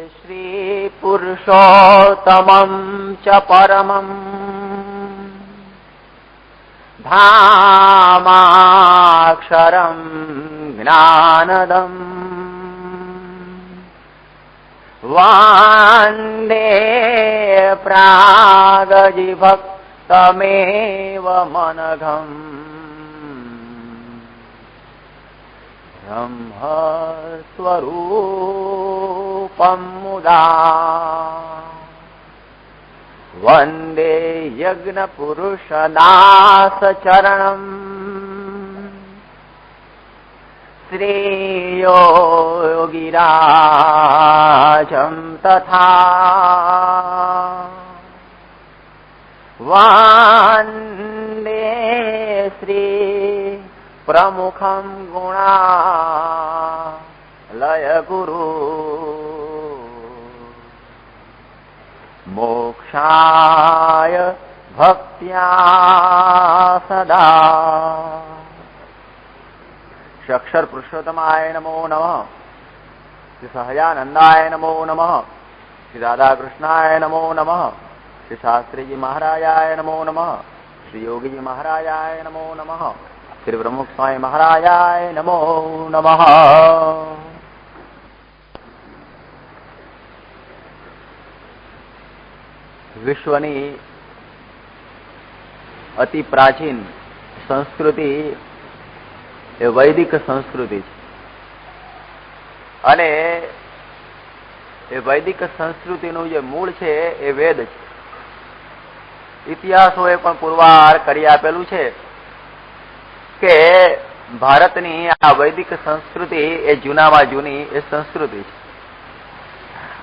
श्रीपुरुषोत्तमं च परमं धामाक्षरं ज्ञानदम् वन्दे प्रागजिभक्तमेव मनघम् ब्रह्मस्वरूपं मुदा वन्दे यज्ञपुरुषदासचरणम् श्रेयोगिराजं तथा वन्दे श्री प्रमुखं गुणालय गुरु मोक्षाय भक्त्या सदा। श्री अक्षर पुरुषोत्तमाय नमो नमः। श्री सहजानंदाय नमो नमः। श्री राधा कृष्णाय नमो नमः। श्री शास्त्री जी महाराजाय नमो नमः। श्री योगी जी महाराजाय नमो नमः। श्री ब्रह्ममुख स्वामी महाराजाय नमो नमः। વિશ્વની અતિ પ્રાચીન સંસ્કૃતિ એ વૈદિક સંસ્કૃતિ છે અને એ વૈદિક સંસ્કૃતિનું જે મૂળ છે એ વેદ છે. ઇતિહાસોએ પણ પુરવાર કરી આપેલું છે કે ભારતની આ વૈદિક સંસ્કૃતિ એ જૂનામાં જૂની એ સંસ્કૃતિ છે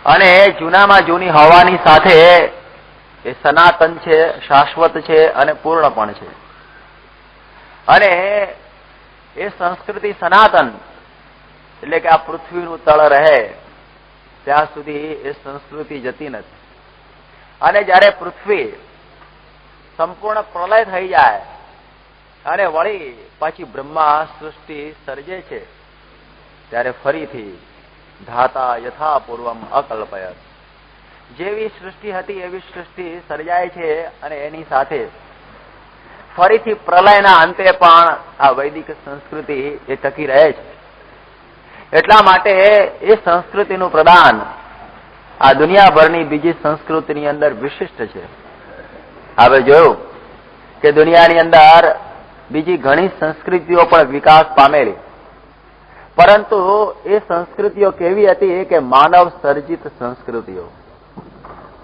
અને જૂનામાં જૂની હોવાની સાથે એ સનાતન છે, શાશ્વત છે અને પૂર્ણ પણ છે. અને એ સંસ્કૃતિ સનાતન એટલે કે આ પૃથ્વીનું તળ રહે ત્યાં સુધી એ સંસ્કૃતિ જતી નથી. અને જ્યારે પૃથ્વી સંપૂર્ણ પ્રલય થઈ જાય અને વળી પાછી બ્રહ્મા સૃષ્ટિ સર્જે છે ત્યારે ફરીથી ધાતા યથા પૂર્વમ અકલ્પયત, જેવી સૃષ્ટિ હતી એવી સૃષ્ટિ સર્જાય છે અને એની સાથે ફરીથી પ્રલયના અંતે પણ આ વૈદિક સંસ્કૃતિ એ ટકી રહે છે. એટલા માટે એ સંસ્કૃતિનું પ્રદાન આ દુનિયાભરની બીજી સંસ્કૃતિની અંદર વિશિષ્ટ છે. હવે જોયું કે દુનિયાની અંદર બીજી ઘણી સંસ્કૃતિઓ પણ વિકાસ પામેલી, પરંતુ એ સંસ્કૃતિઓ કેવી હતી કે માનવ સર્જિત સંસ્કૃતિઓ.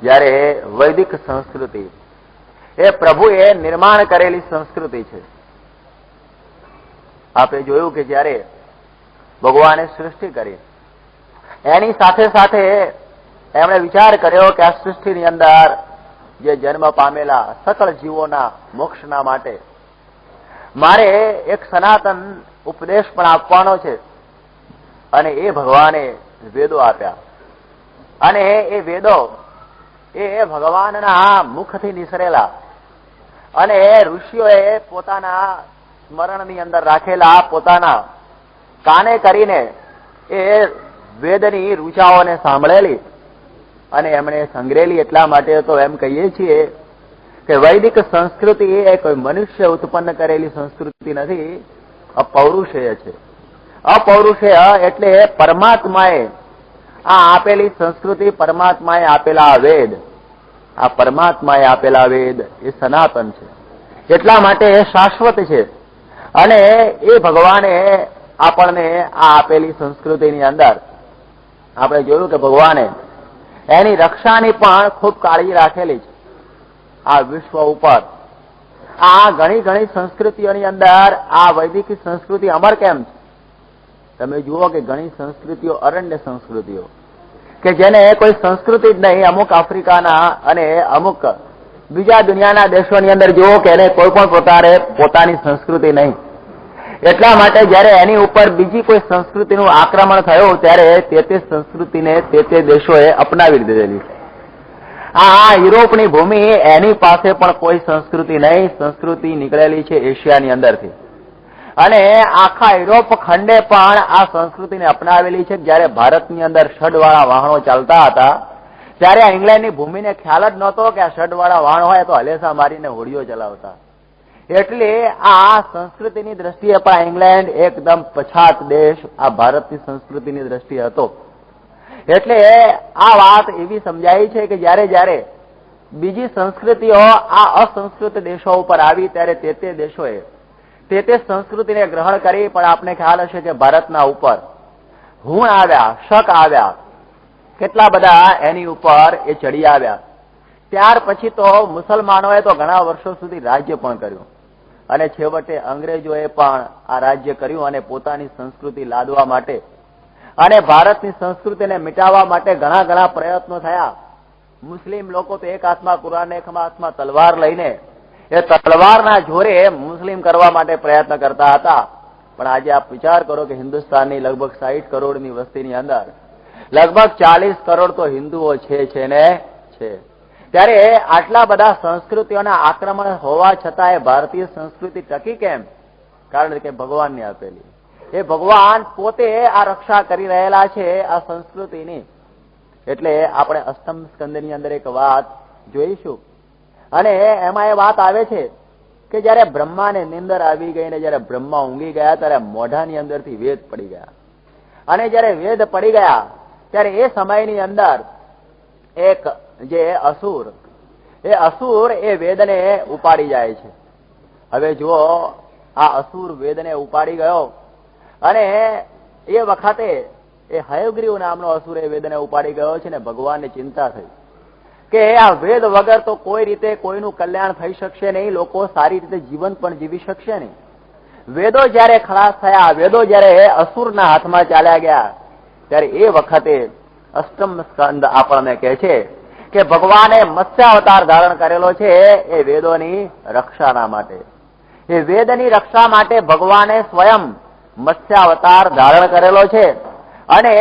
જ્યારે વૈદિક સંસ્કૃતિ એ પ્રભુએ નિર્માણ કરેલી સંસ્કૃતિ છે. આપણે જોયું કે જ્યારે ભગવાને સૃષ્ટિ કરી એની સાથે સાથે એમણે વિચાર કર્યો કે આ સૃષ્ટિની અંદર જે જન્મ પામેલા સકળ જીવોના મોક્ષના માટે મારે એક સનાતન ઉપદેશ પણ આપવાનો છે. અને એ ભગવાને વેદો આપ્યા અને એ વેદો એ ભગવાનના મુખથી નિસરેલા અને ઋષિઓએ પોતાના સ્મરણની અંદર રાખેલા પોતાના કાને કરીને એ વેદની ઋચાઓને સાંભળેલી અને એમણે સંગ્રહેલી. એટલા માટે તો એમ કહીએ છીએ કે વૈદિક સંસ્કૃતિ એ કોઈ મનુષ્ય ઉત્પન્ન કરેલી સંસ્કૃતિ નથી, અપૌરુષેય છે. અપૌરુષેય એટલે પરમાત્માએ આ આપેલી સંસ્કૃતિ, પરમાત્માએ આપેલા વેદ, આ પરમાત્માએ આપેલા વેદ એ સનાતન છે. એટલા માટે એ શાશ્વત છે અને એ ભગવાને આપણને આ આપેલી સંસ્કૃતિની અંદર આપણે જોયું કે ભગવાને એની રક્ષાની પણ ખૂબ કાળજી રાખેલી છે. આ વિશ્વ ઉપર આ ઘણી ઘણી સંસ્કૃતિઓની અંદર આ વૈદિક સંસ્કૃતિ અમર કેમ છે? તમે જુઓ કે ઘણી સંસ્કૃતિઓ અરણ્ય સંસ્કૃતિઓ કે જેને કોઈ સંસ્કૃતિ જ નહીં, અમુક આફ્રિકાના અને અમુક બીજા દુનિયાના દેશોની અંદર જુઓ કે એને કોઈ પણ પ્રકારે પોતાની સંસ્કૃતિ નહીં. એટલા માટે જયારે એની ઉપર બીજી કોઈ સંસ્કૃતિનું આક્રમણ થયું ત્યારે તે સંસ્કૃતિને તે દેશોએ અપનાવી લીધેલી છે. આ યુરોપની ભૂમિ એની પાસે પણ કોઈ સંસ્કૃતિ નહીં, સંસ્કૃતિ નીકળેલી છે એશિયાની અંદરથી અને આખા યુરોપ ખંડે પણ આ સંસ્કૃતિને અપનાવેલી છે. જયારે ભારતની અંદર ષડવાળા વાહનો ચાલતા હતા ત્યારે ઇંગ્લેન્ડની ભૂમિને ખ્યાલ જ નહોતો કે આ ષડવાળા વાહન હોય તો હલેસા મારીને હોડીઓ ચલાવતા. એટલે આ સંસ્કૃતિની દ્રષ્ટિએ પણ ઇંગ્લેન્ડ એકદમ પછાત દેશ આ ભારતની સંસ્કૃતિની દ્રષ્ટિએ હતો. એટલે આ વાત એવી સમજાય છે કે જયારે બીજી સંસ્કૃતિઓ આ અસંસ્કૃત દેશો ઉપર આવી ત્યારે તે દેશોએ તે સંસ્કૃતિને ગ્રહણ કરી. પણ આપને ખ્યાલ હશે કે ભારતના ઉપર હુણ આવ્યા, શક આવ્યા, કેટલા બધા એની ઉપર એ ચડી આવ્યા. ત્યાર પછી તો મુસલમાનોએ તો ઘણા વર્ષો સુધી રાજ્ય પણ કર્યું અને છેવટે અંગ્રેજોએ પણ આ રાજ્ય કર્યું અને પોતાની સંસ્કૃતિ લાદવા માટે અને ભારતની સંસ્કૃતિને મિટાવવા માટે ઘણા પ્રયત્નો થયા. મુસ્લિમ લોકો તો એક હાથમાં કુરાન, એક હાથમાં તલવાર લઈને એ તલવારના જોરે મુસ્લિમ કરવા માટે પ્રયત્ન કરતા હતા. પણ આજે આપ વિચાર કરો કે હિન્દુસ્તાનની લગભગ 60 કરોડની વસ્તીની અંદર લગભગ 40 કરોડ તો હિન્દુઓ છે ને છે. ત્યારે આટલા બધા સંસ્કૃતિઓના આક્રમણ હોવા છતાં એ ભારતીય સંસ્કૃતિ ટકી કેમ? કારણ કે ભગવાનને આપેલી. એ ભગવાન પોતે આ રક્ષા કરી રહેલા છે આ સંસ્કૃતિની. એટલે આપણે અષ્ટમ સ્કંદની અંદર એક વાત જોઈશું અને એમાં એ વાત આવે છે કે જયારે બ્રહ્માને નિંદર આવી ગઈ ને જયારે બ્રહ્મા ઊંઘી ગયા ત્યારે મોઢાની અંદરથી વેદ પડી ગયા. અને જયારે વેદ પડી ગયા ત્યારે એ સમયની અંદર એક જે અસુર એ વેદને ઉપાડી જાય છે. હવે જુઓ, આ અસુર વેદને ઉપાડી ગયો અને એ વખતે એ હયગ્રીવ નામનો અસુર એ વેદને ઉપાડી ગયો છે ને ભગવાનને ચિંતા થઈ કે આ વેદ વગર તો કોઈ રીતે કોઈનું કલ્યાણ થઈ શકશે નહીં, લોકો સારી રીતે જીવન પણ જીવી શકશે નહીં. વેદો જયારે ખલાસ થયા, વેદો જયારે અસુરના હાથમાં ચાલ્યા ગયા ત્યારે એ વખતે અષ્ટમ સ્કંદ આપણને કહે છે કે ભગવાને મત્સ્યાવતાર ધારણ કરેલો છે એ વેદોની રક્ષાના માટે. એ વેદની રક્ષા માટે ભગવાને સ્વયં મત્સ્યાવતાર ધારણ કરેલો છે અને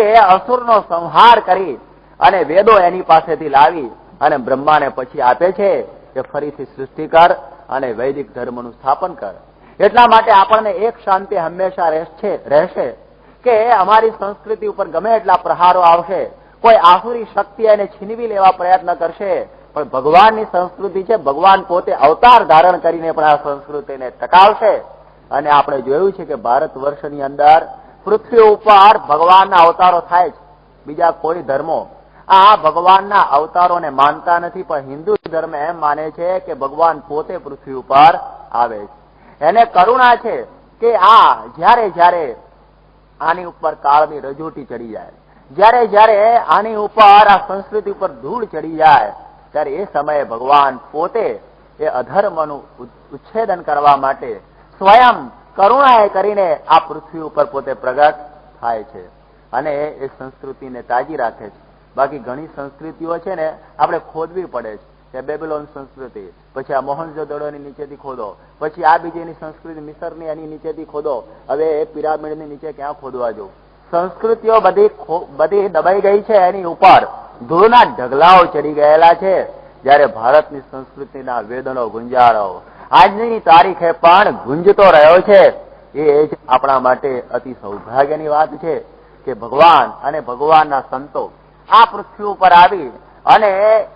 એ અસુરનો સંહાર કરી અને વેદો એની પાસેથી લાવી અને બ્રહ્માને પછી આપે છે કે ફરીથી સૃષ્ટિ કર અને વૈદિક ધર્મનું સ્થાપન કર. એટલા માટે આપણને એક શાંતિ હંમેશા રહેશે કે અમારી સંસ્કૃતિ ઉપર ગમે એટલા પ્રહારો આવશે, કોઈ આસુરી શક્તિ એને છીનવી લેવા પ્રયત્ન કરશે, પણ ભગવાનની સંસ્કૃતિ છે, ભગવાન પોતે અવતાર ધારણ કરીને પણ આ સંસ્કૃતિને ટકાવશે. અને આપણે જોયું છે કે ભારત વર્ષની અંદર પૃથ્વી ઉપર ભગવાનના અવતારો થાય છે. બીજા કોઈ ધર્મો આ ભગવાનના અવતારોને માનતા નથી, પણ હિન્દુ ધર્મ એમ માને છે કે ભગવાન પોતે પૃથ્વી ઉપર આવે છે. એને કરુણા છે કે આ જ્યારે આની ઉપર કાળની રજૂટી ચડી જાય, જ્યારે આની ઉપર આ સંસ્કૃતિ ઉપર ધૂળ ચડી જાય ત્યારે એ સમયે ભગવાન પોતે એ અધર્મનું ઉચ્છેદન કરવા માટે સ્વયં કરુણાએ કરીને આ પૃથ્વી ઉપર પોતે પ્રગટ થાય છે અને એ સંસ્કૃતિને તાજી રાખે છે. બાકી ઘણી સંસ્કૃતિઓ છે ને આપણે ખોદવી પડે છે. કે બેબીલોન સંસ્કૃતિ, પછી આ મોહનજોદડોની નીચેથી ખોદો, પછી આ બીજીની સંસ્કૃતિ મિસરની એની નીચેથી ખોદો. હવે એ પિરામિડની નીચે ક્યાં ખોદવા જવું? સંસ્કૃતિઓ બધી દબાઈ ગઈ છે, એની ઉપર ધૂળના ઢગલાઓ ચડી ગયેલા છે. જયારે ભારતની સંસ્કૃતિના વેદનો ગુંજારો આજની તારીખે પણ ગુંજતો રહ્યો છે. એ જ આપણા માટે અતિ સૌભાગ્યની વાત છે કે ભગવાન અને ભગવાનના સંતો આ પૃથ્વી ઉપર આવી અને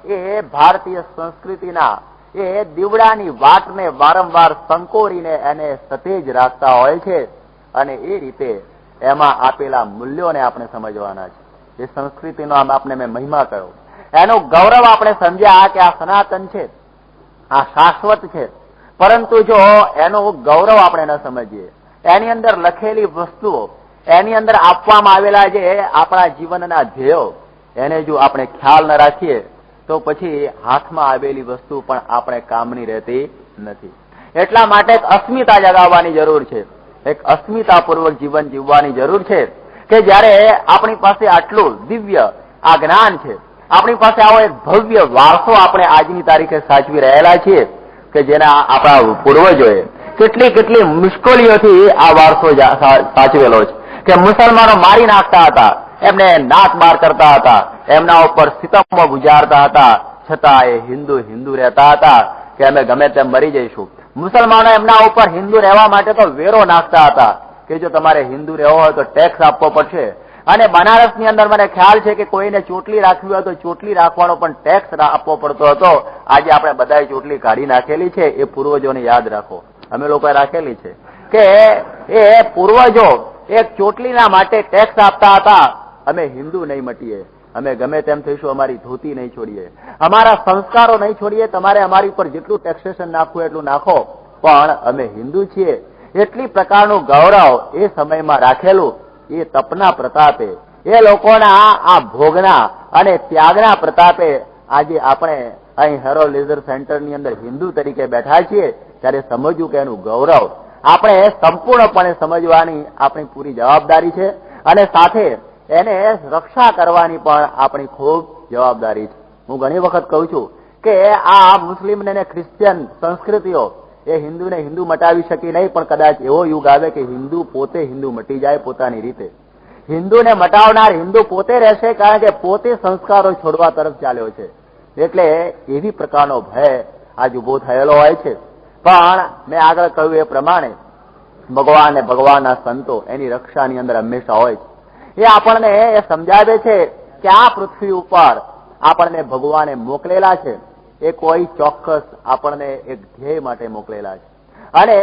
એ ભારતીય સંસ્કૃતિના એ દીવડાની વાટને વારંવાર સંકોરીને એને સતેજ રાખતા હોય છે. અને એ રીતે એમાં આપેલા મૂલ્યોને આપણે સમજવાના છે. એ સંસ્કૃતિનો આપને મેં મહિમા કહ્યો, એનું ગૌરવ આપણે સમજ્યા કે આ સનાતન છે, આ શાશ્વત છે. પરંતુ જો એનું ગૌરવ આપણે ન સમજીએ, એની અંદર લખેલી વસ્તુઓ, એની અંદર આપવામાં આવેલા જે આપણા જીવનના ધ્યેયો, એને જો આપણે ખ્યાલ ન રાખીએ તો પછી હાથમાં આવેલી વસ્તુ પણ આપણે કામની રહેતી નથી. એટલા માટે એક અસ્મિતા જગાવવાની જરૂર છે, એક અસ્મિતાપૂર્વક જીવન જીવવાની જરૂર છે કે જયારે આપણી પાસે આટલું દિવ્ય આ જ્ઞાન છે, આપણી પાસે આવો એક ભવ્ય વારસો આપણે આજની તારીખે સાચવી રહેલા છીએ કે જેના આપણા પૂર્વજોએ કેટલી મુશ્કેલીઓથી આ વારસો સાચવેલો છે. કે મુસલમાનો મારી નાખતા હતા, એમને નાક બાર કરતા હતા, એમના ઉપર સિતમો ગુજારતા હતા, છતાં એ હિન્દુ રહેતા હતા કે અમે ગમે તેમ મરી જઈશું, મુસલમાનો એમના ઉપર હિન્દુ રહેવા માટે તો વેરો નાખતા હતા કે જો તમારે હિન્દુ રહેવો હોય તો ટેક્સ આપવો પડશે. અને બનારસની અંદર મને ખ્યાલ છે કે કોઈને ચોટલી રાખવી હોય તો ચોટલી રાખવાનો પણ ટેક્સ આપવો પડતો હતો. આજે આપણે બધાએ ચોટલી કાઢી નાખેલી છે. એ પૂર્વજોને યાદ રાખો, અમે લોકોએ રાખેલી છે કે એ પૂર્વજો એક ચોટલીના માટે ટેક્સ આપતા હતા. અમે હિન્દુ નહીં મટીએ, અમે ગમે તેમ થઈશું, અમારી ધોતી નહીં છોડીએ, અમારા સંસ્કારો નહીં છોડીએ. તમારે અમારી ઉપર જેટલું ટેક્સેશન નાખવું એટલું નાખો, પણ અમે હિન્દુ છીએ. એટલી પ્રકારનું ગૌરવ એ સમયમાં રાખેલું. એ તપના પ્રતાપે, એ લોકોના આ ભોગના અને ત્યાગના પ્રતાપે આજે આપણે અહીં હેરો લેઝર સેન્ટરની અંદર હિન્દુ તરીકે બેઠા છીએ. ત્યારે સમજવું કે એનું ગૌરવ આપણે સંપૂર્ણપણે સમજવાની આપણી પૂરી જવાબદારી છે. અને સાથે એને રક્ષા કરવાની પણ આપણી ખૂબ જવાબદારી છે. હું ઘણી વખત કહું છું કે આ મુસ્લિમ અને ક્રિશ્ચિયન સંસ્કૃતિઓ એ હિન્દુને હિન્દુ મટાવી શકી નહીં, પણ કદાચ એવો યુગ આવે કે હિન્દુ પોતે હિન્દુ મટી જાય પોતાની રીતે. હિન્દુને મટાવનાર હિન્દુ પોતે રહેશે, કારણ કે પોતે સંસ્કારો છોડવા તરફ ચાલ્યો છે. એટલે એવી પ્રકારનો ભય આજ ઉભો થયેલો હોય છે. પણ મેં આગળ કહ્યું એ પ્રમાણે ભગવાન અને ભગવાનના સંતો એની રક્ષાની અંદર હંમેશા હોય છે. એ આપણને એ સમજાવે છે કે આ પૃથ્વી ઉપર આપણને ભગવાને મોકલેલા છે. એ કોઈ ચોક્કસ આપણને એક ધ્યેય માટે મોકલેલા છે. અને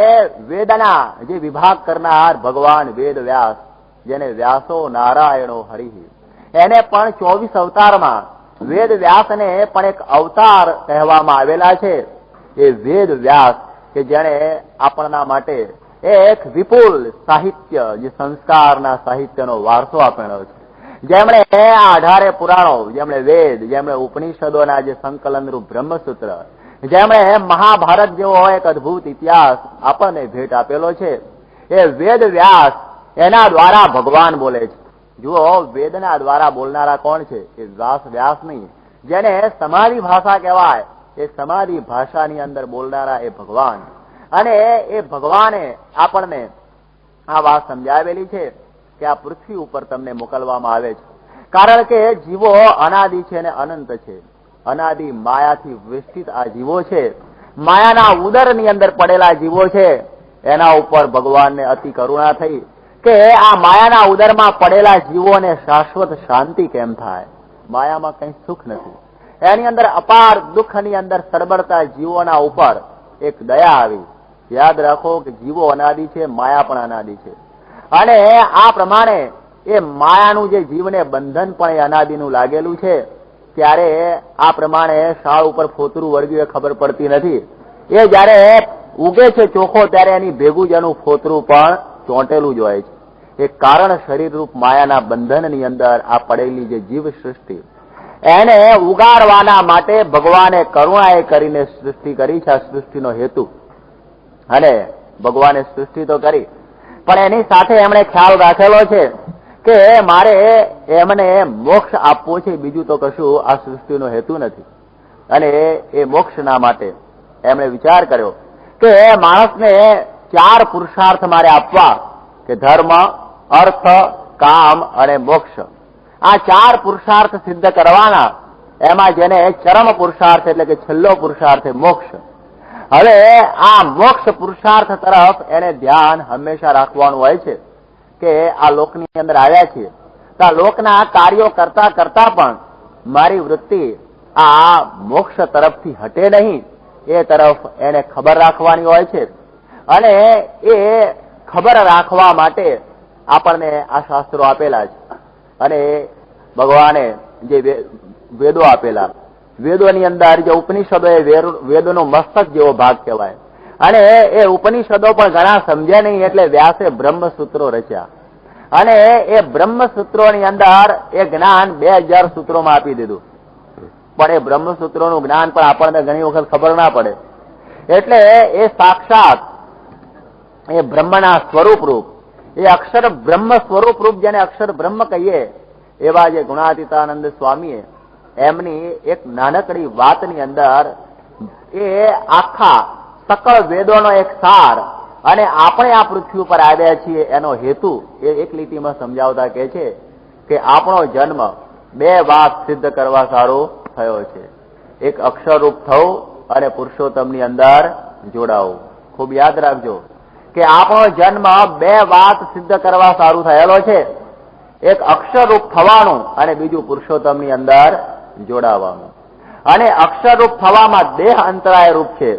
વેદના જે વિભાગ કરનાર ભગવાન વેદ વ્યાસ, જેને વ્યાસો નારાયણો હરિ, એને પણ 24 અવતારમાં વેદ વ્યાસને પણ એક અવતાર કહેવામાં આવેલા છે. એ વેદ વ્યાસ કે જેણે આપણા માટે એક વિપુલ સાહિત્ય, જે સંસ્કારના સાહિત્યનો વારસો આપેલો છે. જેમણે આ 18 પુરાણો, જેમણે વેદ, જેમણે ઉપનિષદોના જે સંકલનરૂપ બ્રહ્મસૂત્ર, જેમણે મહાભારત જેવો એક અદભુત ઇતિહાસ આપણને ભેટ આપેલો છે. એ વેદ વ્યાસ એના દ્વારા ભગવાન બોલે છે. જુઓ, વેદના દ્વારા બોલનારા કોણ છે? એ વ્યાસ નહીં. જેને સમાધિ ભાષા કહેવાય, એ સમાધિ ભાષાની અંદર બોલનારા એ ભગવાન. અને એ ભગવાને આપણને આ વાત સમજાવેલી છે કે આ પૃથ્વી ઉપર તમને મોકલવામાં આવે છે. કારણ કે જીવો અનાદિ છે અને અનંત છે. અનાદિ માયાથી વિસ્તૃત આ જીવો છે. માયાના ઉદરની અંદર પડેલા જીવો છે. એના ઉપર ભગવાનને અતિ કરુણા થઈ કે આ માયાના ઉદરમાં પડેલા જીવોને શાશ્વત શાંતિ કેમ થાય? માયામાં કઈ સુખ નથી. એની અંદર અપાર દુઃખની અંદર સડબડતા જીવોના ઉપર એક દયા આવી. યાદ રાખો કે જીવો અનાદિ છે, માયા પણ અનાદિ છે. અને આ પ્રમાણે એ માયાનું જે જીવને બંધન પણ એ અનાદિનું લાગેલું છે. ત્યારે આ પ્રમાણે શાળ ઉપર ફોતરું વળગ્યું એ ખબર પડતી નથી. એ જયારે ઉગે છે ચોખ્ખો, ત્યારે એની ભેગું જ એનું ફોતરું પણ ચોંટેલું જ હોય છે. એ કારણ શરીર રૂપ માયાના બંધનની અંદર આ પડેલી જે જીવ સૃષ્ટિ, એને ઉગાડવાના માટે ભગવાને કરુણાએ કરીને સૃષ્ટિ કરી છે. આ સૃષ્ટિનો હેતુ. અને ભગવાને સૃષ્ટિ તો કરી, પણ એની સાથે એમણે ખ્યાલ રાખેલો છે કે મારે એમને મોક્ષ આપવો છે, બીજું તો કશું આ સૃષ્ટિનો હેતુ નથી. અને એ મોક્ષના માટે એમણે વિચાર કર્યો કે માણસને 4 પુરુષાર્થ મારે આપવા, કે ધર્મ, અર્થ, કામ અને મોક્ષ. આ 4 પુરુષાર્થ સિદ્ધ કરવાના. એમાં જેને ચરમ પુરુષાર્થ એટલે કે છેલ્લો પુરુષાર્થ મોક્ષ. હવે આ મોક્ષ પુરુષાર્થ તરફ એને ધ્યાન હંમેશા રાખવાનું હોય છે કે આ લોકની અંદર આવ્યા છીએ તો આ લોકના કાર્યો કરતા કરતા પણ મારી વૃત્તિ આ મોક્ષ તરફથી હટે નહીં, એ તરફ એને ખબર રાખવાની હોય છે. અને એ ખબર રાખવા માટે આપણને આ શાસ્ત્રો આપેલા છે. અને ભગવાને જે વેદો આપેલા, વેદોની અંદર જે ઉપનિષદો એ વેદોનો મસ્તક જેવો ભાગ કહેવાય. અને એ ઉપનિષદો પણ ઘણા સમજ્યા નહીં, એટલે વ્યાસે બ્રહ્મસૂત્રો રચ્યા. અને એ બ્રહ્મસૂત્રોની અંદર એ જ્ઞાન 2000 સૂત્રોમાં આપી દીધું. પણ એ બ્રહ્મસૂત્રોનું જ્ઞાન પણ આપણને ઘણી વખત ખબર ના પડે. એટલે એ સાક્ષાત એ બ્રહ્મના સ્વરૂપ રૂપ, એ અક્ષર બ્રહ્મ સ્વરૂપ રૂપ, જેને અક્ષર બ્રહ્મ કહીએ, એવા જે ગુણાતીતાનંદ સ્વામીએ એમની એક નાનકડી વાતની અંદર એ આખા સકળ વેદોનો એક સાર અને આપણે આ પૃથ્વી ઉપર આવ્યા છીએ એનો હેતુ એ એક લીટીમાં સમજાવતા કહે છે કે આપણો જન્મ 2 વાત સિદ્ધ કરવા સારો થયો છે. એક અક્ષરરૂપ થવું અને પુરુષોત્તમની અંદર જોડાવું. ખૂબ યાદ રાખજો કે આપણો જન્મ બે વાત સિદ્ધ કરવા સારું થયેલો છે. એક અક્ષરરૂપ થવાનું અને બીજું પુરુષોત્તમની અંદર જોડાવાનું. અને અક્ષરરૂપ થવામાં દેહ અંતરાય રૂપ છે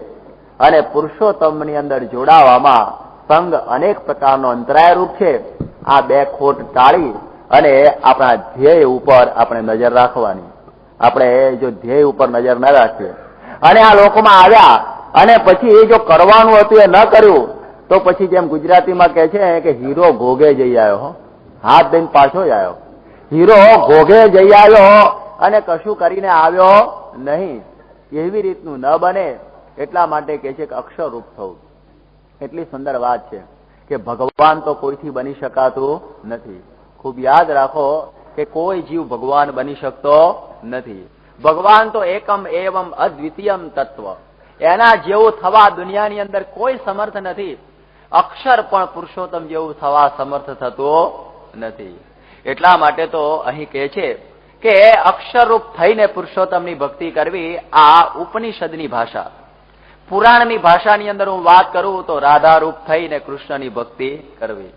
અને પુરુષોત્તમની અંદર જોડાવામાં સંગ અનેક પ્રકારનો અંતરાય રૂપ છે. આ બે ખોટ ટાળી અને આપણા ધ્યેય ઉપર આપણે નજર રાખવાની. આપણે જો ધ્યેય ઉપર નજર ન રાખીએ અને આ લોકમાં આવ્યા અને પછી એ જો કરવાનું હતું એ ન કર્યું તો પછી જેમ ગુજરાતીમાં કહે છે કે હીરો ઘોઘે જઈ આવ્યો, હાથ દઈને પાછો જ આવ્યો. હીરો ઘોઘે જઈ આવ્યો અને કશું કરીને આવ્યો નહીં. એવી રીતનું ન બને એટલા માટે કહે છે કે અક્ષરરૂપ થવું. એટલી સુંદર વાત છે કે ભગવાન તો કોઈથી બની શકાતું નથી. ખૂબ યાદ રાખો કે કોઈ જીવ ભગવાન બની શકતો નથી. ભગવાન તો એકમ એવમ અદ્વિતીયમ તત્વ. એના જેવું થવા દુનિયાની અંદર કોઈ સમર્થ નથી. અક્ષર પણ પુરુષોત્તમ જેવું થવા સમર્થ થતો નથી. એટલા માટે તો અહીં કહે છે કે અક્ષરરૂપ થઈને પુરુષોત્તમની ભક્તિ કરવી. આ ઉપનિષદની ભાષા. પુરાણની ભાષાની અંદર હું વાત કરું તો રાધા રૂપ થઈને કૃષ્ણની ભક્તિ કરવી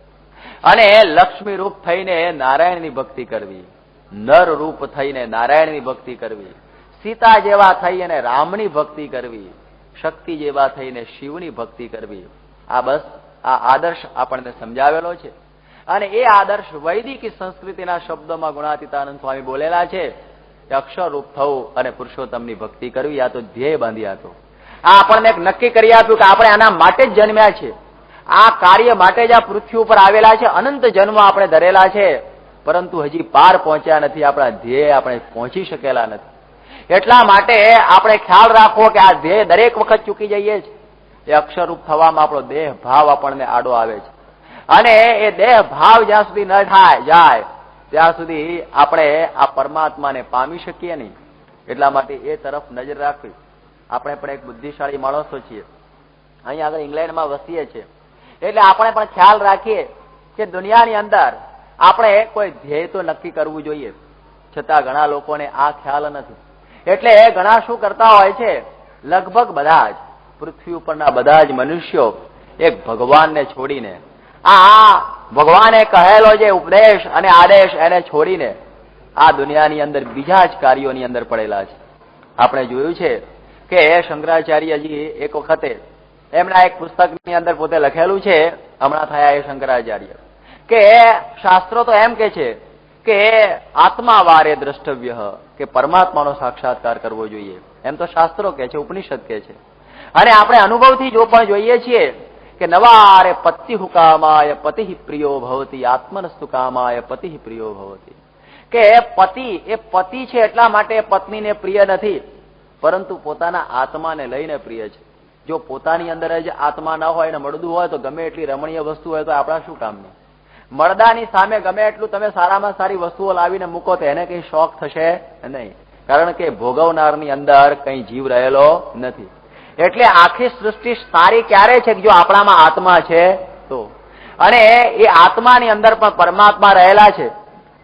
અને લક્ષ્મી રૂપ થઈને નારાયણની ભક્તિ કરવી, નર રૂપ થઈને નારાયણની ભક્તિ કરવી, સીતા જેવા થઈ અને રામની ભક્તિ કરવી, શક્તિ જેવા થઈને શિવની ભક્તિ કરવી. આ બસ આ આદર્શ આપણને સમજાવેલો છે. અને એ આદર્શ વૈદિક સંસ્કૃતિના શબ્દોમાં ગુણાતીતાનંદ સ્વામી બોલેલા છે કે અક્ષરરૂપ થવું અને પુરુષોત્તમની ભક્તિ કરવી. આ તો ધ્યેય બાંધી હતો. આ આપણને એક નક્કી કરી આપ્યું કે આપણે આના માટે જ જન્મ્યા છે. આ કાર્ય માટે જ આ પૃથ્વી ઉપર આવેલા છે. અનંત જન્મ આપણે ધરેલા છે પરંતુ હજી પાર પહોંચ્યા નથી. આપણા ધ્યેય આપણે પહોંચી શકેલા નથી. એટલા માટે આપણે ખ્યાલ રાખવો કે આ ધ્યેય દરેક વખત ચૂકી જઈએ છીએ. એ અક્ષરરૂપ થવામાં આપણો દેહ ભાવ આપણને આડો આવે છે અને એ દેહ ભાવ જ્યાં સુધી ન જાય ત્યાં સુધી આપણે આ પરમાત્માને પામી શકીએ નહીં. એટલા માટે એ તરફ નજર રાખવી. આપણે પણ એક બુદ્ધિશાળી માણસો છીએ. અહીં આગળ ઇંગ્લેન્ડમાં વસીએ છીએ એટલે આપણે પણ ખ્યાલ રાખીએ કે દુનિયાની અંદર આપણે કોઈ ધ્યેય તો નક્કી કરવું જોઈએ. છતાં ઘણા લોકોને આ ખ્યાલ નથી. એટલે ઘણા શું કરતા હોય છે, લગભગ બધા જ પૃથ્વી ઉપરના બધા જ મનુષ્યો એક ભગવાનને છોડીને, આ ભગવાને કહેલો જે ઉપદેશ અને આદેશ એને છોડીને આ દુનિયાની અંદર બીજા જ કાર્યોની અંદર પડેલા છે. આપણે જોયું છે કે શંકરાચાર્યજી એક વખતે એમના એક પુસ્તકની અંદર પોતે લખેલું છે, હમણાં થયા એ શંકરાચાર્ય, કે શાસ્ત્રો તો એમ કે છે કે આત્મા વારે દ્રષ્ટવ્ય, કે પરમાત્માનો સાક્ષાત્કાર કરવો જોઈએ. એમ તો શાસ્ત્રો કે છે, ઉપનિષદ કે છે. અને આપણે અનુભવથી જો પણ જોઈએ છીએ કે નવારે પતિ હુકામાય પતિ પ્રિયો ભવતી, આત્મનસ્તુ કામાય પતિ પ્રિયો ભવતી. કે પતિ એ પતિ છે એટલા માટે પત્નીને પ્રિય નથી, પરંતુ પોતાના આત્માને લઈને પ્રિય છે. જો પોતાની અંદર જ આત્મા ન હોય ને મળદું હોય તો ગમે એટલી રમણીય વસ્તુ હોય તો આપણા શું કામની. મળદાની સામે ગમે એટલું તમે સારામાં સારી વસ્તુઓ લાવીને મૂકો તો એને કઈ શોખ થશે નહીં, કારણ કે ભોગવનારની અંદર કઈ જીવ રહેલો નથી. એટલે આખી સૃષ્ટિ સારી ક્યારે છે કે જો આપણામાં આત્મા છે તો, અને એ આત્માની અંદર પણ પરમાત્મા રહેલા છે.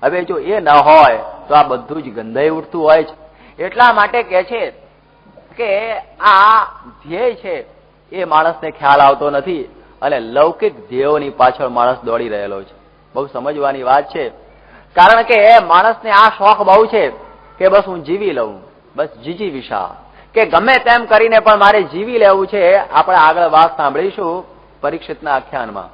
હવે જો એ ન હોય તો આ બધું જ ગંધાઈ ઉઠતું હોય છે. એટલા માટે કે છે કે આ ધ્યેય છે એ માણસને ખ્યાલ આવતો નથી અને લૌકિક ધ્યેયોની પાછળ માણસ દોડી રહેલો છે. બહુ સમજવાની વાત છે, કારણ કે માણસને આ શોખ બહુ છે કે બસ હું જીવી લઉં, બસ જીજી વિશા, કે ગમે તેમ કરીને પણ મારે જીવી લેવું છે. આપણે આગળ વાત સાંભળીશું પરીક્ષિતના આખ્યાનમાં.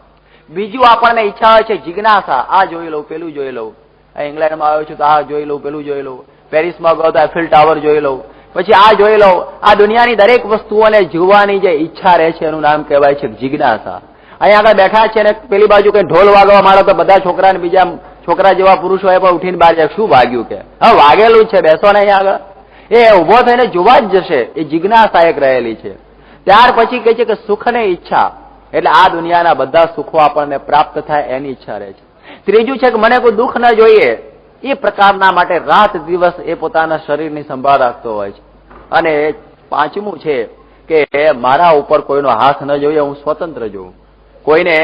બીજું આપણને ઈચ્છા હોય છે જિજ્ઞાસા, આ જોઈ લઉં, પેલું જોઈ લઉં. ઇંગ્લેન્ડમાં આવ્યો છું તો આ જોઈ લઉં, પેલું જોઈ લઉં. પેરિસમાં ગયો તો એફિલ ટાવર જોઈ લઉં, પછી આ જોઈ લઉં. આ દુનિયાની દરેક વસ્તુઓને જોવાની જે ઈચ્છા રહે છે એનું નામ કહેવાય છે જિજ્ઞાસા. અહીં આગળ બેઠા છે ને પેલી બાજુ કઈ ઢોલ વાગવા માંડો તો બધા છોકરા ને બીજા છોકરા જેવા પુરુષો એ પણ ઉઠીને બહાર જાય, શું વાગ્યું કે હા વાગેલું છે, બેસો ને અહીં આગળ. એ ઉભો થઈને જોવા જ જશે. એ જિજ્ઞાસા એક રહેલી છે. ત્યાર પછી કહે છે કે સુખ ને ઈચ્છા, એટલે આ દુનિયાના બધા સુખો આપણને પ્રાપ્ત થાય એની ઈચ્છા રહે છે. ત્રીજું છે કે મને કોઈ દુઃખ ન જોઈએ, એ પ્રકારના માટે રાત દિવસ એ પોતાના શરીરની સંભાળ રાખતો હોય છે. અને પાંચમું છે કે મારા ઉપર કોઈનો હાથ ન જોઈએ, હું સ્વતંત્ર જોઉં, કોઈને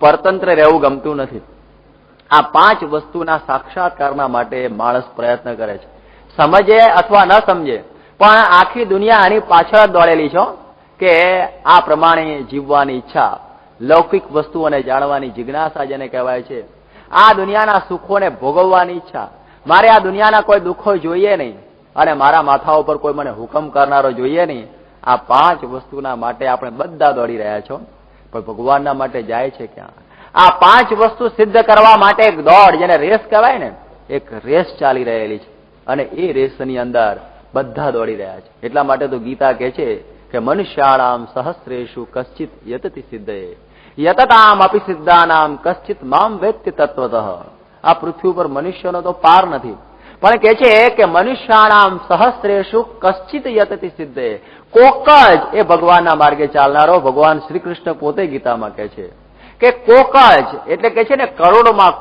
પરતંત્ર રહેવું ગમતું નથી. આ પાંચ વસ્તુના સાક્ષાત્કારના માટે માણસ પ્રયત્ન કરે છે. સમજે અથવા ન સમજે પણ આખી દુનિયા આની પાછળ દોડેલી છો કે આ પ્રમાણે જીવવાની ઈચ્છા, લૌકિક વસ્તુઓને જાણવાની જિજ્ઞાસા જેને કહેવાય છે, આ દુનિયાના સુખોને ભોગવવાની ઈચ્છા, મારે આ દુનિયાના કોઈ દુઃખો જોઈએ નહીં અને મારા માથા ઉપર કોઈ મને હુકમ કરનારો જોઈએ નહીં, આ 5 વસ્તુના માટે આપણે બધા દોડી રહ્યા છો, પણ ભગવાનના માટે જાય છે ક્યાં? આ 5 વસ્તુ સિદ્ધ કરવા માટે એક દોડ, જેને રેસ કહેવાય ને, એક રેસ ચાલી રહેલી છે અને એ રેસની અંદર બધા દોડી રહ્યા છે. એટલા માટે તો ગીતા કહે છે કે મનુષ્યાણામ સહસ્રેષુ કશ્ચિત યતતિ સિદ્ધયે યતતામ અપી સિદ્ધાનામ કશ્ચિત મામ વેત્તિ તત્વતઃ. આ પૃથ્વી ઉપર મનુષ્યનો તો પાર નથી, પણ કે છે કે મનુષ્યાણામ સહસ્રેષુ કશ્ચિત યતતિ સિદ્ધયે, કોક જ એ ભગવાનના માર્ગે ચાલનારો. ભગવાન શ્રી કૃષ્ણ પોતે ગીતામાં કહે છે કે કોક જ, એટલે કે છે ને કરોડોમાં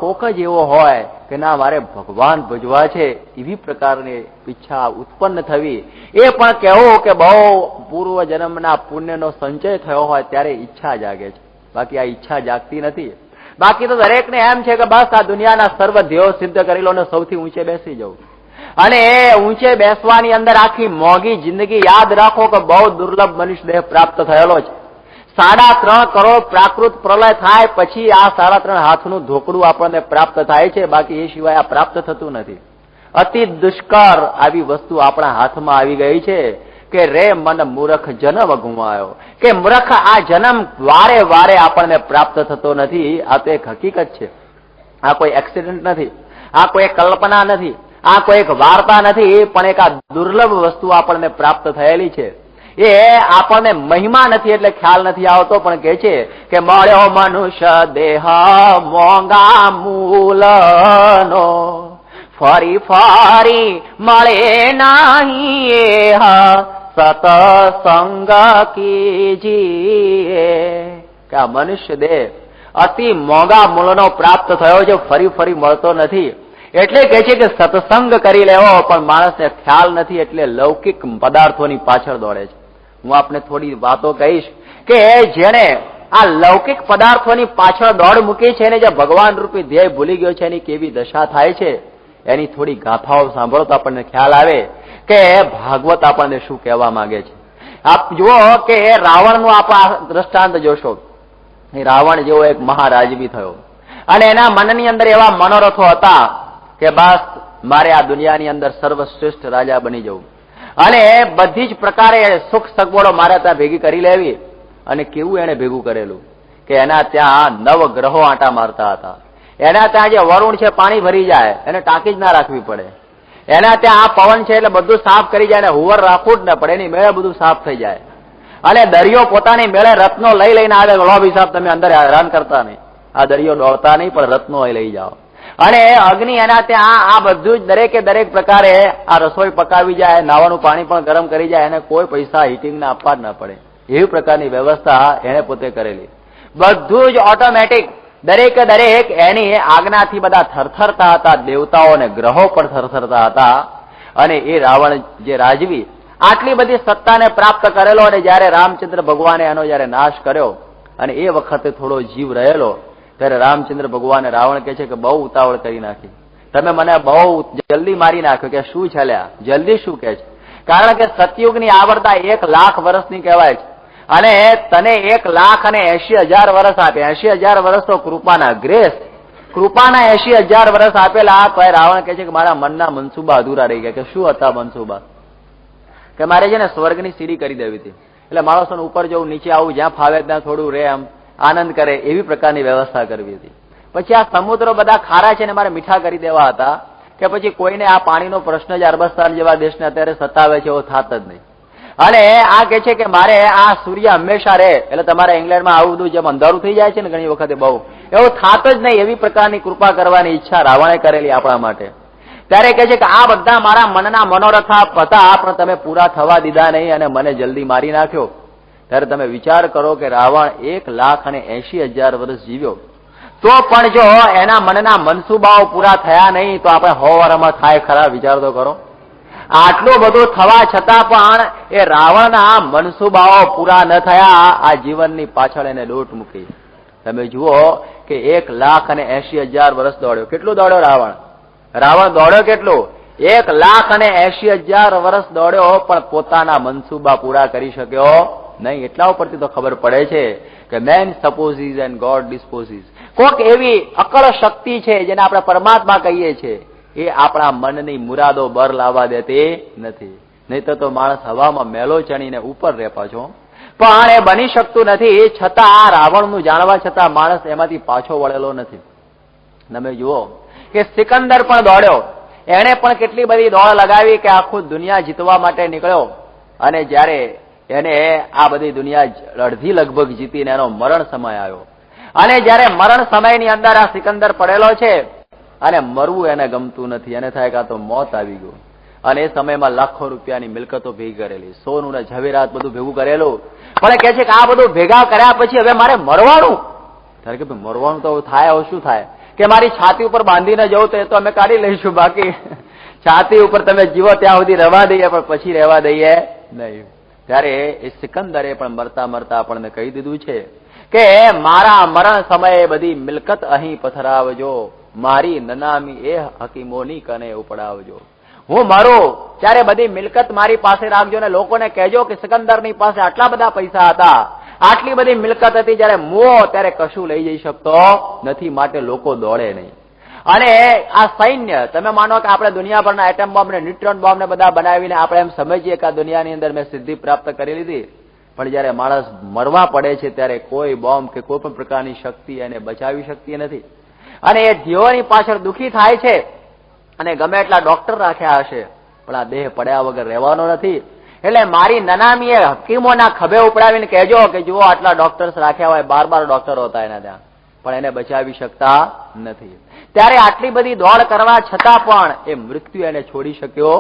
કોક જ એવો હોય કે ના મારે ભગવાન ભજવા છે, એવી પ્રકારની ઈચ્છા ઉત્પન્ન થવી. એ પણ કહેવું કે બહુ પૂર્વ જન્મના પુણ્યનો સંચય થયો હોય ત્યારે ઈચ્છા જાગે છે, બાકી આ ઈચ્છા જાગતી નથી. બાકી તો દરેકને એમ છે કે બસ આ દુનિયાના સર્વ ધ્યેયો સિદ્ધ કરી લો ને સૌથી ઊંચે બેસી જવું. અને એ ઊંચે બેસવાની અંદર આખી મોંઘી જિંદગી, યાદ રાખો કે બહુ દુર્લભ મનુષ્ય દેહ પ્રાપ્ત થયેલો છે. 3.5 કરોડ પ્રાકૃત પ્રલય થાય પછી આ 3.5 હાથનું ધોકડું આપણને પ્રાપ્ત થાય છે, બાકી એ સિવાય આ પ્રાપ્ત થતું નથી. અતિ દુષ્કર આવી વસ્તુ આપણા હાથમાં આવી ગઈ છે કે રે મન મૂર્ખ જન્મ ગુમાયો, કે મૂર્ખ આ જન્મ વારે વારે આપણને પ્રાપ્ત થતો નથી. આ તો એક હકીકત છે, આ કોઈ એક્સિડન્ટ નથી, આ કોઈ કલ્પના નથી, આ કોઈ એક વાર્તા નથી, પણ એક આ દુર્લભ વસ્તુ આપણને પ્રાપ્ત થયેલી છે. એ આપણને મહિમા નથી એટલે ખ્યાલ નથી આવતો, પણ કે છે કે મળ્યો મનુષ્ય દેહ મોંઘા મૂલનો, ફરી ફરી મળે નહીં સતસંગ કીજીએ. કે આ મનુષ્ય દેહ અતિ મોંઘા મૂલનો પ્રાપ્ત થયો છે, ફરી ફરી મળતો નથી. એટલે કે છે કે સત્સંગ કરી લેવો, પણ માણસને ખ્યાલ નથી એટલે લૌકિક પદાર્થોની પાછળ દોડે છે. હું આપને થોડી વાતો કહીશ કે જેને આ લૌકિક પદાર્થોની પાછળ દોડ મૂકી છે ને જે ભગવાન રૂપી ધ્યેય ભૂલી ગયો છે એની કેવી દશા થાય છે, એની થોડી ગાથાઓ સાંભળો તો આપણને ખ્યાલ આવે કે ભાગવત આપણને શું કહેવા માંગે છે. આપ જુઓ કે રાવણનું આપ દ્રષ્ટાંત જોશો. રાવણ જેવો એક મહારાજવી થયો અને એના મનની અંદર એવા મનોરથો હતા કે બસ મારે આ દુનિયાની અંદર સર્વશ્રેષ્ઠ રાજા બની જવું અને બધી જ પ્રકારે સુખ સગવડો મારે ત્યાં ભેગી કરી લેવી. અને કેવું એને ભેગું કરેલું કે એના ત્યાં 9 ગ્રહો આંટા મારતા હતા. એના ત્યાં જે વરુણ છે પાણી ભરી જાય એને ટાંકી જ ના રાખવી પડે. એના ત્યાં આ પવન છે એટલે બધું સાફ કરી જાય, એને હુવર રાખવું જ ન પડે, એની મેળે બધું સાફ થઈ જાય. અને દરિયો પોતાની મેળે રત્નો લઈ લઈને આવે, લો હિસાબ તમે અંદર હેરાન કરતા નહીં, આ દરિયો દોડતા નહીં પણ રત્નો લઈ જાઓ. અને અગ્નિ એના ત્યાં આ બધું જ દરેકે દરેક પ્રકારે આ રસોઈ પકાવી જાય, નાવાનું પાણી પણ ગરમ કરી જાય, એને કોઈ પૈસા હીટિંગના આપવા જ ના પડે, એવી પ્રકારની વ્યવસ્થા એને પોતે કરેલી. બધું જ ઓટોમેટિક, દરેકે દરેક એની આજ્ઞાથી બધા થરથરતા હતા, દેવતાઓ અને ગ્રહો પણ થરથરતા હતા. અને એ રાવણ જે રાજવી આટલી બધી સત્તાને પ્રાપ્ત કરેલો અને જયારે રામચંદ્ર ભગવાને એનો જયારે નાશ કર્યો અને એ વખતે થોડો જીવ રહેલો, ત્યારે રામચંદ્ર ભગવાને રાવણ કહે છે કે બહુ ઉતાવળ કરી નાખી, તમે મને બહુ જલ્દી મારી નાખ્યો. કે શું ચાલ્યા જલ્દી શું કે છે? કારણ કે સતયુગની આવરતા 1,00,000 વર્ષની કહેવાય છે અને તને 1,80,000 વર્ષ આપે. 80,000 વર્ષ તો કૃપાના ગ્રેસ, કૃપાના 80,000 વર્ષ આપેલા. તો રાવણ કહે છે કે મારા મનના મનસુબા અધૂરા રહી ગયા. કે શું હતા મનસુબા? કે મારે છે ને સ્વર્ગની સીડી કરી દેવી હતી, એટલે માણસોને ઉપર જવું, નીચે આવું, જ્યાં ફાવે ત્યાં થોડું રહે, એમ આનંદ કરે, એવી પ્રકારની વ્યવસ્થા કરવી હતી. પછી આ સમુદ્રો બધા ખારા છે ને મારે મીઠા કરી દેવા હતા, કે પછી કોઈને આ પાણીનો પ્રશ્ન જ અરબસ્તાન જેવા દેશને અત્યારે સતાવે છે એવો થાત જ નહીં. અને આ કે છે કે મારે આ સૂર્ય હંમેશા રહે, એટલે તમારે ઇંગ્લેન્ડમાં આવું બધું જેમ અંધારું થઈ જાય છે ને ઘણી વખતે બહુ, એવું થાત જ નહીં, એવી પ્રકારની કૃપા કરવાની ઈચ્છા રાવણે કરેલી આપણા માટે. ત્યારે કહે છે કે આ બધા મારા મનના મનોરથા હતા, પણ તમે પૂરા થવા દીધા નહીં અને મને જલ્દી મારી નાખ્યો. ત્યારે તમે વિચાર કરો કે રાવણ 1,80,000 વર્ષ જીવ્યો, તો પણ જો એના મનના મનસુબાઓ પૂરા થયા નહીં તો આપણે 100 વર્ષમાં થાય ખરા? વિચાર તો કરો. આટલું બધું થવા છતાં પણ એ રાવણના મનસુબાઓ પૂરા ન થયા, આ જીવનની પાછળ એને દોટ મૂકી. તમે જુઓ કે 1,80,000 વર્ષ દોડ્યો. કેટલું દોડ્યો રાવણ? રાવણ દોડ્યો કેટલું? 1,80,000 વર્ષ દોડ્યો પણ પોતાના મનસૂબા પૂરા કરી શક્યો નહીં. એટલા ઉપરથી તો ખબર પડે છે કે મેન સપોઝિસ એન્ડ ગોડ ડિસ્પોઝિસ. કોક એવી અકળ શક્તિ છે જેને આપણે પરમાત્મા કહીએ છીએ, એ આપણા મનની મુરાદો બર લાવવા દેતી નથી. નહીં તો માણસ હવામાં મેલો ચણીને ઉપર રહે પાછો. પણ એ બની શકતું નથી. છતાં આ રાવણનું જાણવા છતાં માણસ એમાંથી પાછો વળેલો નથી. તમે જુઓ કે સિકંદર પણ દોડ્યો, એને પણ કેટલી બધી દોડ લગાવી કે આખું દુનિયા જીતવા માટે નીકળ્યો, અને જયારે એને આ બધી દુનિયા અડધી લગભગ જીતીને એનો મરણ સમય આવ્યો, અને જયારે મરણ સમયની અંદર આ સિકંદર પડેલો છે અને મરવું એને ગમતું નથી. એને થાય કે આ તો મોત આવી ગયું. અને એ સમયમાં લાખો રૂપિયાની મિલકતો ભેગી કરેલી, સોનું ને ઝવેરાત બધું ભેગું કરેલું. પણ કહે છે કે આ બધું ભેગા કર્યા પછી હવે મારે મરવાનું. ત્યારે કે મરવાનું તો થાય, હવે શું થાય કે મારી છાતી ઉપર બાંધીને જવું તો એ તો અમે કાઢી લઈશું, બાકી છાતી ઉપર તમે જીવો ત્યાં સુધી રહેવા દઈએ, પણ પછી રહેવા દઈએ નહીં. ત્યારે એ સિકંદરે પણ મરતા મરતા આપણને કહી દીધું છે કે મારા મરણ સમયે બધી મિલકત અહીં પથરાવજો, મારી નનામી એ હકીમોની કને ઉપડાવજો. હું મરું ત્યારે બધી મિલકત મારી પાસે રાખજો, ને લોકોને કહેજો કે સિકંદરની પાસે આટલા બધા પૈસા હતા, આટલી બધી મિલકત હતી, જયારે મુઓ ત્યારે કશું લઈ જઈ શકતો નથી, માટે લોકો દોડે નહીં. અને આ સૈન્ય, તમે માનો કે આપણે દુનિયાભરના એટમ બોમ્બ ને ન્યુટ્રોન બોમ્બ ને બધા બનાવીને આપણે એમ સમજીએ કે આ દુનિયાની અંદર મેં સિદ્ધિ પ્રાપ્ત કરી લીધી, પણ જયારે માણસ મરવા પડે છે ત્યારે કોઈ બોમ્બ કે કોઈ પણ પ્રકારની શક્તિ એને બચાવી શકતી નથી. અને એ જીવોની પાછળ દુઃખી થાય છે, અને ગમે એટલા ડોક્ટર રાખ્યા હશે પણ આ દેહ પડ્યા વગર રહેવાનો નથી. એટલે મારી નનામીએ હકીમોના ખભે ઉપડાવીને કહેજો કે જુઓ આટલા ડોક્ટર્સ રાખ્યા હોય, 12 ડોક્ટર હતા એના ત્યાં, પણ એને બચાવી શકતા નથી. ત્યારે આટલી બધી દોડ કરવા છતાં પણ એ મૃત્યુ એને છોડી શક્યો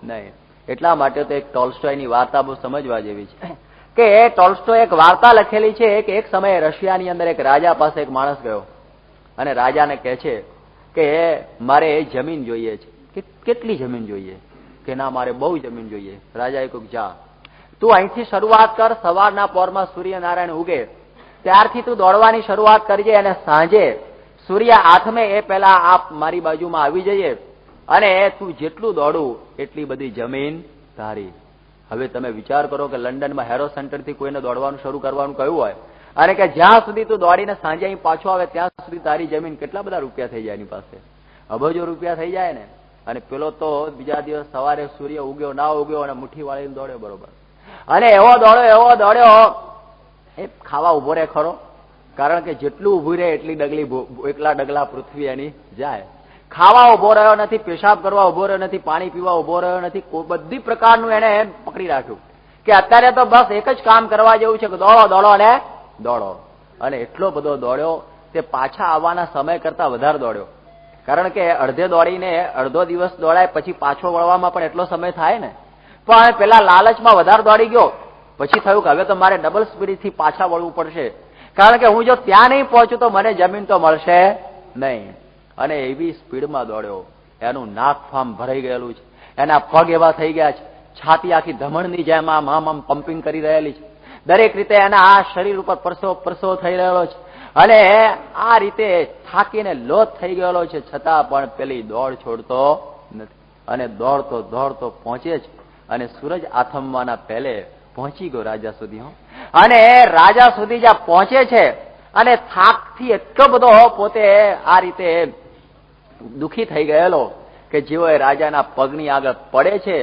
નહીં. એટલા માટે તો એક ટોલ્સ્ટોયની વાર્તા બહુ સમજવા જેવી છે કે ટોલ્સ્ટોય એક વાર્તા લખેલી છે કે એક સમયે રશિયાની અંદર એક રાજા પાસે એક માણસ ગયો, અને રાજાને કહે છે કે મારે જમીન જોઈએ છે. કેટલી જમીન જોઈએ? કે ના, મારે બહુ જમીન જોઈએ. રાજાએ કહ્યું જા, તું અહીંથી શરૂઆત કર, સવારના પોરમાં સૂર્યનારાયણ ઉગે ત્યારથી તું દોડવાની શરૂઆત કરજે, અને સાંજે સૂર્ય આથમે એ પહેલા આપ મારી બાજુમાં આવી જઈએ, અને તું જેટલું દોડું એટલી બધી જમીન તારી. હવે તમે વિચાર કરો કે લંડનમાં હેરો સેન્ટરથી કોઈને દોડવાનું શરૂ કરવાનું કહ્યું હોય, અને કે જ્યાં સુધી તું દોડીને સાંજે અહીં પાછો આવે ત્યાં સુધી તારી જમીન, કેટલા બધા રૂપિયા થઈ જાય એની પાસે? અબજો રૂપિયા થઈ જાય ને. અને પેલો તો બીજા દિવસ સવારે સૂર્ય ઉગ્યો ના ઉગ્યો અને મુઠ્ઠી વાળીને દોડ્યો બરોબર. અને એવો દોડ્યો એ ખાવા ઉભો રહે ખરો, કારણ કે જેટલું ઉભું રહે એટલી એકલા ડગલા પૃથ્વી એની જાય. ખાવા ઉભો રહ્યો નથી, પેશાબ કરવા ઉભો રહ્યો નથી, પાણી પીવા ઉભો રહ્યો નથી, બધી પ્રકારનું એને પકડી રાખ્યું કે અત્યારે તો બસ એક જ કામ કરવા જેવું છે કે દોડો દોડો અને દોડો. અને એટલો બધો દોડ્યો તે પાછા આવવાના સમય કરતા વધારે દોડ્યો, કારણ કે અડધે દોડીને અડધો દિવસ દોડાય પછી પાછો વળવામાં પણ એટલો સમય થાય ને. પણ પેલા લાલચમાં વધારે દોડી ગયો, પછી થયું કે હવે તો મારે ડબલ સ્પીડથી પાછા વળવું પડશે, કારણ કે હું જો ત્યાં નહીં પહોંચું તો મને જમીન તો મળશે નહીં. અને એવી સ્પીડમાં દોડ્યો, એનું નાક ફામ ભરાઈ ગયેલું છે, એના પગ એવા થઈ ગયા છે, છાતી આખી ધમણની જેમ આમ પમ્પિંગ કરી રહેલી છે, દરેક રીતે એના આ શરીર ઉપર પરસો થઈ રહેલો છે, અને આ રીતે થાકીને લોથ થઈ ગયેલો છે, છતાં પણ પેલી દોડ છોડતો નથી. અને દોડતો પહોંચે છે, અને સૂરજ આથમવાના પહેલે પહોંચી ગયો રાજા સુધી. અને રાજા સુધી જ્યાં પહોંચે છે, અને થાકથી એટલો બધો પોતે આ રીતે દુઃખી થઈ ગયેલો કે જેવો એ રાજાના પગની આગળ પડે છે,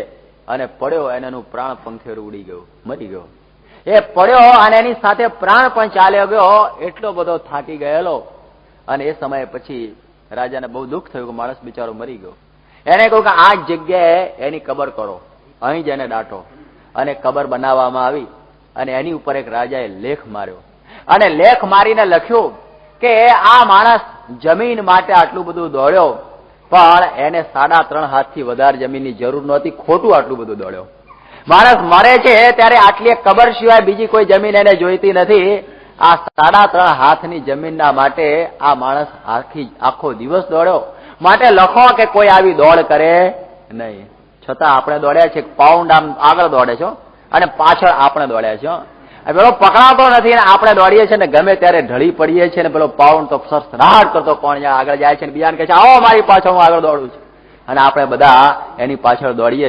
અને પડ્યો અને એનું પ્રાણ પંખેરું ઉડી ગયું, મરી ગયો. એ પડ્યો અને એની સાથે પ્રાણ પણ ચાલ્યો ગયો, એટલો બધો થાકી ગયેલો. અને એ સમયે પછી રાજાને બહુ દુઃખ થયું કે માણસ બિચારો મરી ગયો. એને કહ્યું કે આ જગ્યાએ એની કબર કરો, અહીં જ એને દાટો. અને કબર બનાવવામાં આવી, અને એની ઉપર એક રાજાએ લેખ માર્યો, અને લેખ મારીને લખ્યું કે આ માણસ જમીન માટે આટલું બધું દોડ્યો, પણ એને 3.5 હાથથી વધારે જમીનની જરૂર નહોતી, ખોટું આટલું બધું દોડ્યો. માણસ મરે છે ત્યારે આટલી કબર સિવાય બીજી કોઈ જમીન એને જોઈતી નથી. આ 3.5 હાથની જમીનના માટે આ માણસ આખો દિવસ દોડ્યો. માટે લખો કે કોઈ આવી દોડ કરે નહીં. છતાં આપણે દોડ્યા છે, પાઉન્ડ આમ આગળ દોડે છે અને પાછળ આપણે દોડ્યા છે. પેલો પકડાતો નથી ને આપણે દોડીએ છીએ ને ગમે ત્યારે ઢળી પડીએ છીએ ને પેલો પાઉન્ડ તો સરસરાટ કરતો કોણ આગળ જાય છે ને બીજાને કહે છે આવો મારી પાછળ હું આગળ દોડું છું. અને આપણે બધા એની પાછળ દોડીએ